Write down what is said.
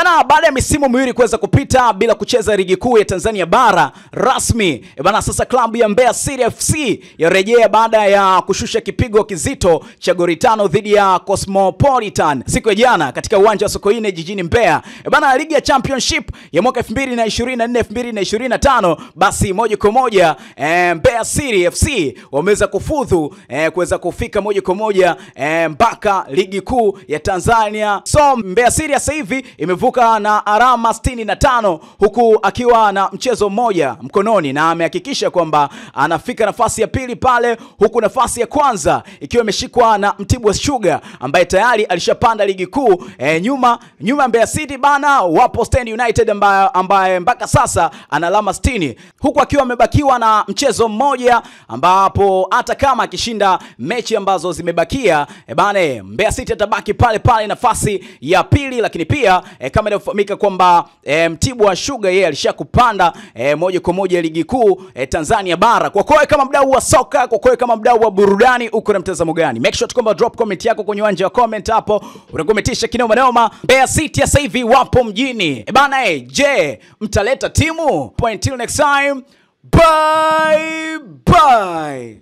bana, baada ya misimu miwili kuweza kupita bila kucheza ligi kuu ya Tanzania bara rasmi, bana, sasa klabu ya Mbeya City FC yarejea baada ya kushusha kipigo kizito cha goli 5 dhidi ya Cosmopolitan siku ya jana katika uwanja wa Sokoine jijini Mbeya. Bana, ligi ya Championship ya mwaka 2024-2025 basi moja kwa moja Mbeya City FC wameweza kufudhu kuweza kufika moja kwa moja mpaka ligi kuu ya Tanzania. So Mbeya City sasa hivi imevuka na alama 65 huku akiwa na mchezo mmoja mkononi, na amehakikisha kwamba anafika nafasi ya pili pale, huku nafasi ya kwanza ikiwa imeshikwa na Mtibwa Sugar ambaye tayari alishapanda ligi kuu. Nyuma Mbeya City bana wapo Stand United ambaye mpaka sasa ana alama 60, huku akiwa amebakiwa na mchezo mmoja, ambapo hata kama akishinda mechi ambazo zimebakia bana, Mbeya City atabaki pale pale nafasi ya pili. Lakini pia kama inafahamika kwamba Mtibwa Sugar yeye alishakupanda moja kwa moja ligi kuu Tanzania bara. Kwa kweli kama mdau wa soka, kwa kweli kama mdau wa burudani, uko na mtazamo gani? Make sure kwamba drop comment yako kwenye uwanja wa comment hapo, unakometisha kinoma noma. Mbeya City sasa hivi wapo mjini bana, je, mtaleta timu? Until next time, bye bye.